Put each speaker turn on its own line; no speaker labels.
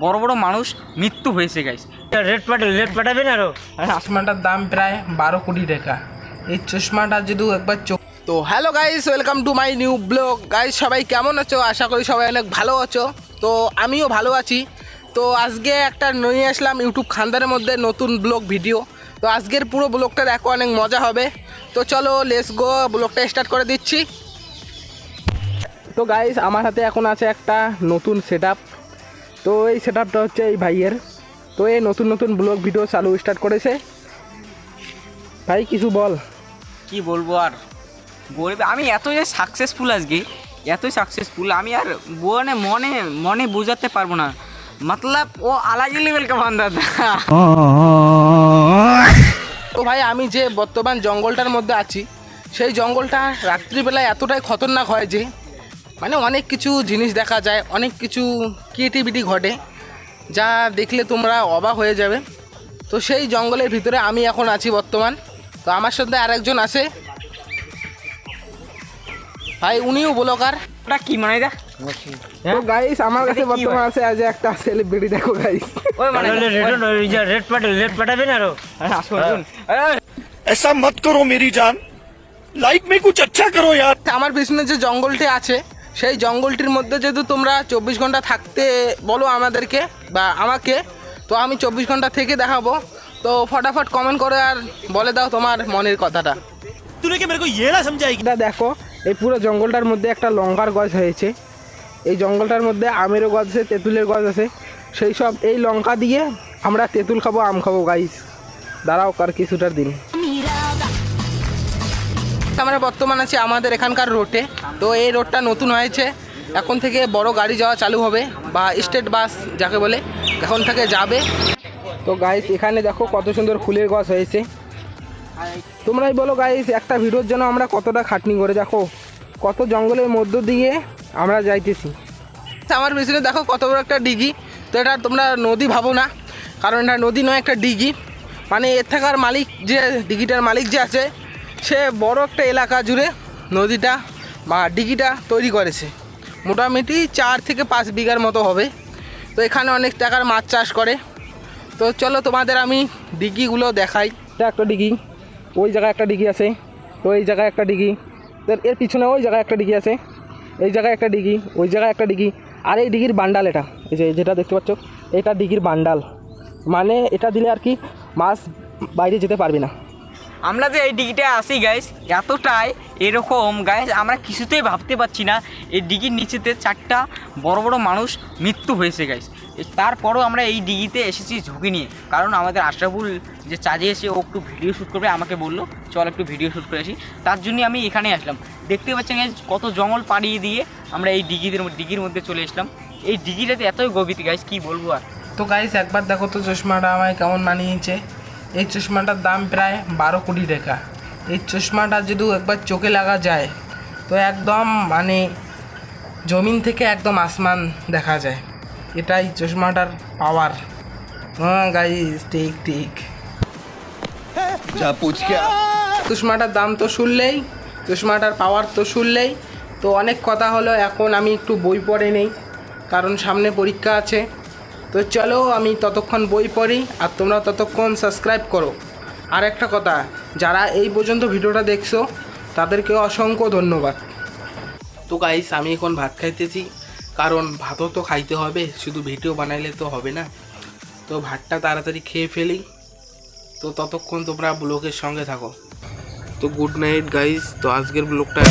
বড় বড় মানুষ মৃত্যু হয়েছে গাইস।
রেড পাঠাবেন আরো।
চশমাটার দাম প্রায় 12 কোটি টাকা। এই চশমাটা যদি একবার চোখ। তো hello guys, welcome to my new blog. Guys সবাই কেমন আছো? আশা করি সবাই অনেক ভালো আছো। তো আমিও ভালো আছি। তো আজকে একটা নিয়ে আসলাম ইউটিউব খানদানের মধ্যে নতুন ব্লগ ভিডিও। তো আজকের পুরো ব্লগটা দেখো, অনেক মজা হবে। তো চলো লেটস গো, ব্লগটা স্টার্ট করে দিচ্ছি। তো গাইস আমার হাতে এখন আছে একটা নতুন সেটআপ। তো এই সেটআপটা হচ্ছে এই ভাইয়ের। তো এই নতুন নতুন ব্লগ ভিডিও চালু স্টার্ট করেছে। ভাই কিছু বল।
কি বলবো আর বলবে, আমি এতই সাকসেসফুল, আজকে এতই সাকসেসফুল আমি আর মনে মনে মনে বোঝাতে পারবো না। মতলব ও আলাদা লেভেল কা বান্দা থা।
তো ভাই আমি যে বর্তমান জঙ্গলটার মধ্যে আছি, সেই জঙ্গলটা রাত্রিবেলায় এতটাই খতরনাক হয় যে মানে অনেক কিছু জিনিস দেখা যায়, অনেক কিছু ক্রিয়েটিভিটি ঘটে, যা দেখলে তোমরা অবাক হয়ে যাবে। তো সেই জঙ্গলের ভিতরে আমি এখন আছি বর্তমান। তো আমার সাথে আরেকজন আছে ভাই, উনিও ব্লগার।
ওটা কি মানে দা?
তো গাইস আমার কাছে বর্তমান আছে আজ একটা সেলিব্রিটি, দেখো গাইস।
ওই মানে
রেড পাঠাবেন আরো।
শুনুন,
ऐसा मत करो मेरी जान, लाइफ में कुछ अच्छा करो यार।
আমার পিছনে যে জঙ্গলটি আছে, সেই জঙ্গলটির মধ্যে যদি তোমরা 24 ঘন্টা থাকতে বলো আমাদেরকে বা আমাকে, তো আমি 24 ঘন্টা থেকে দেখাবো। তো ফটাফট কমেন্ট করে আর বলে দাও তোমার মনের কথাটা।
तूने क्या मेरे को ये ना समझाएगी?
এটা দেখো, এই পুরো জঙ্গলটার মধ্যে একটা লঙ্কার গাছ হয়েছে। এই জঙ্গলটার মধ্যে আমেরও গাছ আছে, তেঁতুলের গাছ আছে। সেই সব এই লঙ্কা দিয়ে আমরা তেঁতুল খাবো, আম খাবো গাইস। দাঁড়াও কার কিছুটার দিন। আমরা বর্তমান আছি আমাদের এখানকার রোডে। তো এই রোডটা নতুন হয়েছে, এখন থেকে বড় গাড়ি যাওয়া চালু হবে, বা স্টেট বাস যাকে বলে, এখন থেকে যাবে। তো গাইস এখানে দেখো কত সুন্দর ফুলের গাছ হয়েছে। তোমরাই বলো গাইস, একটা ভিডিওর জন্য আমরা কতটা খাটনি করে, দেখো কত জঙ্গলের মধ্য দিয়ে আমরা যাইতেছি। আমার পিছনে দেখো কত বড় একটা ডিগি। তো এটা তোমরা নদী ভাবো না, কারণ এটা নদী নয়, একটা ডিগি। মানে এর থাকার মালিক, যে ডিগিটার মালিক যে আছে, সে বড় একটা এলাকা জুড়ে নদীটা বা ডিগিটা তৈরি করেছে। মোটামুটি 4 থেকে 5 বিঘার মতো হবে। তো এখানে অনেক টাকার মাছ চাষ করে। তো চলো তোমাদের আমি ডিগিগুলো দেখাই। এটা একটা ডিগি, ওই জায়গায় একটা ডিগি আছে, তো এই জায়গায় একটা ডিগি, তো এর পিছনে ওই জায়গায় একটা ডিগি আছে, এই জায়গায় একটা ডিগি, ওই জায়গায় একটা ডিগি। আর এই ডিগির বান্ডাল, এটা এই যে যেটা দেখতে পাচ্ছ, এটা ডিগির বান্ডাল। মানে এটা দিলে আর কি মাছ বাইরে যেতে পারবে না।
আমরা যে এই ডিগিটা আসি গাইস, এতটাই এরকম গাইস আমরা কিছুতেই ভাবতে পারছি না। এই ডিগির নিচেতে 4টা বড় বড় মানুষ মৃত্যু হয়েছে গাইস। তারপরও আমরা এই ডিগিতে এসেছি ঝুঁকি নিয়ে, কারণ আমাদের আশরাফুল যে চাঁদে এসে ও একটু ভিডিও শ্যুট করবে, আমাকে বললো চল একটু ভিডিও শ্যুট করে আসি। তার জন্যই আমি এখানে আসলাম। দেখতে পাচ্ছেন গাইস কত জঙ্গল পাড়িয়ে দিয়ে আমরা এই ডিগির মধ্যে চলে আসলাম। এই ডিগিটাতে এতই গভীর গাইস, কি বলবো আর।
তো গাইস একবার দেখো তো চশমাটা আমায় কেমন মানিয়েছে। এই চশমাটার দাম প্রায় 12 কোটি টাকা। এই চশমাটা যদি একবার চোখে লাগা যায়, তো একদম মানে জমিন থেকে একদম আসমান দেখা যায়। এটাই চশমাটার পাওয়ার। হ্যাঁ গাইস, ঠিক ঠিক।
जा पूछ क्या?
চশমাটার দাম তো শুনলেই, চশমাটার পাওয়ার তো শুনলেই। তো অনেক কথা হলো, এখন আমি একটু বই পড়ে নেই, কারণ সামনে পরীক্ষা আছে। তো চলো আমি ততক্ষণ বই পড়ি, আর তোমরা ততক্ষণ সাবস্ক্রাইব করো। আর একটা কথা, যারা এই পর্যন্ত ভিডিওটা দেখছো তাদেরকে অসংখ্য ধন্যবাদ। তো গাইস আমি এখন ভাত খাইতেছি, কারণ ভাতও তো খাইতে হবে, শুধু ভিডিও বানাইলে তো হবে না। তো ভাতটা তাড়াতাড়ি খেয়ে ফেলি। তো ততক্ষণ তোমরা ব্লগের সঙ্গে থাকো। তো গুড নাইট গাইস। তো আজকের ব্লগটা